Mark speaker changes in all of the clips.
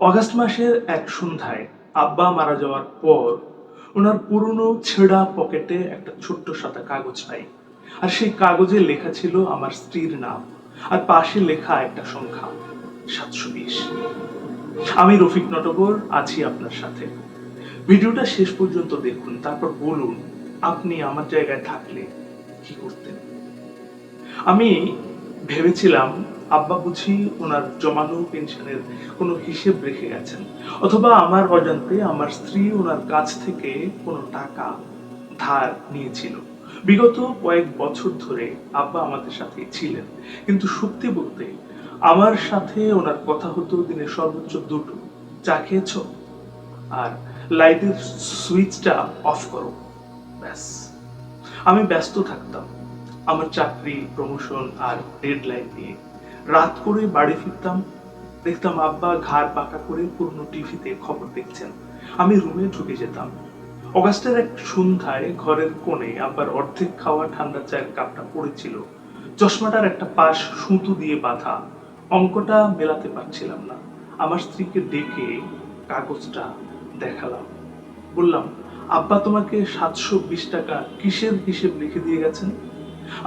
Speaker 1: August মাসের এক সন্ধ্যায় আব্বা মারা যাওয়ার পর ওনার পুরনো ছেঁড়া পকেটে একটা ছোট্ট সাদা কাগজ পাই। আর সেই কাগজে লেখা ছিল আমার স্ত্রীর নাম, আর পাশে লেখা একটা সংখ্যা 720। আমি রফিক নটবর আছি আপনার সাথে। ভিডিওটা শেষ পর্যন্ত দেখুন, তারপর বলুন আপনি আমার জায়গায় থাকলে কি করতেন। আমি ভেবেছিলাম আব্বা বুঝি ওনার জমানো পেনশনের কোনো হিসেব রেখে গেছেন, অথবা আমার অজান্তে আমার স্ত্রী ওনার কাছ থেকে কোনো টাকা ধার নিয়েছিল। বিগত কয়েক বছর ধরে আব্বা আমাদের সাথে ছিলেন, কিন্তু সত্যি বলতে আমার সাথে ওনার কথা হতো দিনে সর্বোচ্চ দুটো: চা খেয়েছো আর লাইটের সুইচটা অফ করো, ব্যাস। আমি ব্যস্ত থাকতাম আমার চাকরি, প্রমোশন আর ডেডলাইন নিয়ে। রাত করে বাড়ি ফিরতাম, দেখতাম আব্বা ঘাড় পাকা করে পুরনো টিভিতে খবর দেখছেন। আমি রুমে ঢুকে যেতাম। অগাস্টের এক সন্ধ্যায় ঘরের কোণে আব্বার অর্ধেক খাওয়া ঠান্ডা চায়ের কাপটা পড়েছিল। চশমাটার একটা পাশ সুতো দিয়ে বাঁধা। অঙ্কটা মেলাতে পারছিলাম না। আমার স্ত্রীকে ডেকে কাগজটা দেখালাম। বললাম, আব্বা তোমাকে 720 টাকা কিসের হিসেব লিখে দিয়ে গেছেন?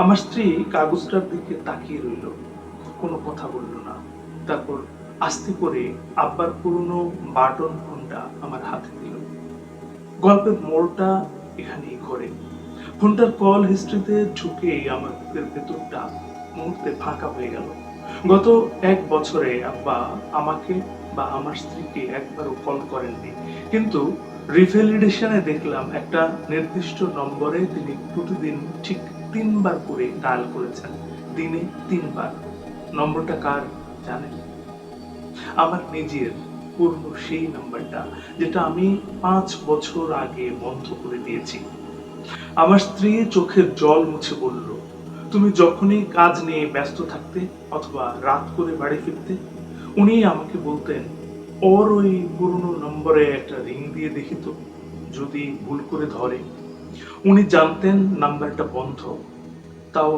Speaker 1: আমার স্ত্রী কাগজটার দিকে তাকিয়ে রইল, কোনো কথা বলল না। তারপর আস্তে করে আব্বার পুরনো বাটন ফোনটা আমার হাতে দিল। গল্পের মোড়টা এখানেই ঘোরে। ফোনটার কল হিস্ট্রিতে ঢুকে আমার বুকের ভেতরটা মুহূর্তে ফাঁকা হয়ে গেল। গত এক বছরে আব্বা আমাকে বা আমার স্ত্রীকে একবারও কল করেননি, কিন্তু রিভ্যালিডেশনে দেখলাম একটা নির্দিষ্ট নম্বরে তিনি প্রতিদিন ঠিক 3 বার করে ডায়াল করেছেন, দিনে 3 বার। নম্বরটা কার জানেন? আমার নিজের পুরনো সেই নাম্বারটা, যেটা আমি 5 বছর আগে বন্ধ করে দিয়েছি। আমার স্ত্রী চোখের জল মুছে বলল, তুমি যখনই কাজ নিয়ে ব্যস্ত থাকতে অথবা রাত করে বাড়ি ফিরতে, উনি আমাকে বলতেন, ওর ওই পুরনো নম্বরে একটা রিং দিয়ে দেখি তো, যদি ভুল করে ধরে। উনি জানতেন নাম্বারটা বন্ধ, তাও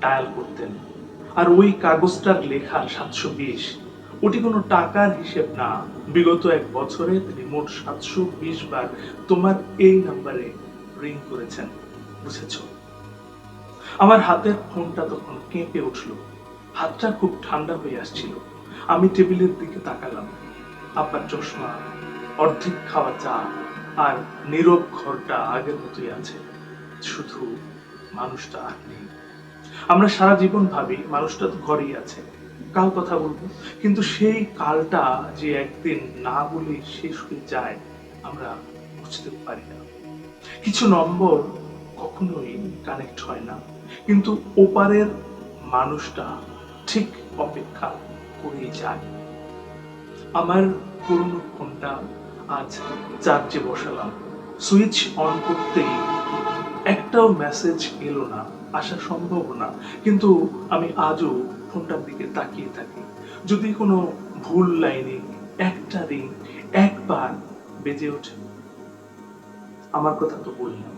Speaker 1: ডায়াল করতেন। আর ওই কাগজটার লেখা 720, ওটি কোনো টাকার হিসেব না। বিগত এক বছরে তিনি মোট 720 বার তোমার এই নাম্বারে রিং করেছেন, বুঝেছো? আমার হাতের ফোনটা তখন কেঁপে উঠল। হাতটা খুব ঠান্ডা হয়ে আসছিল। আমি টেবিলের দিকে তাকালাম। আব্বার চশমা, অর্ধেক খাওয়া চা আর নীরব ঘরটা আগের মতোই আছে, শুধু মানুষটা আর নেই। আমরা সারা জীবন ভাবি মানুষটা তো ঘরেই আছে, কাল কথা বলবো, কিন্তু সেই কালটা যে একদিন না বলে শেষ হয়ে যায় আমরা বুঝতে পারি না। কিছু নম্বর কখনোই কানেক্ট হয় না, কিন্তু ওপারের মানুষটা ঠিক অপেক্ষা করেই যায়। আমার পুরনো ফোনটা আজ চার্জে বসালাম। সুইচ অন করতেই একটাও মেসেজ এলো না, আসা সম্ভব না। কিন্তু আমি আজও ফোনটার দিকে তাকিয়ে থাকি। যদি কোনো ভুল লাইনে একটা রিং একবার বেজে ওঠে। আমার কথা তো বললাম,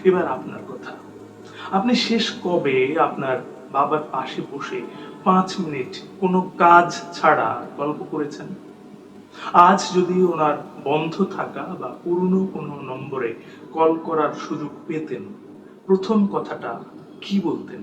Speaker 1: এবার আপনার কথা। আপনি শেষ কবে আপনার বাবার পাশে বসে 5 মিনিট কোনো কাজ ছাড়া গল্প করেছেন? আজ যদি ওনার বন্ধ থাকা বা পুরনো কোনো নম্বরে কল করার সুযোগ পেতেন, প্রথম কথাটা কি বলতেন?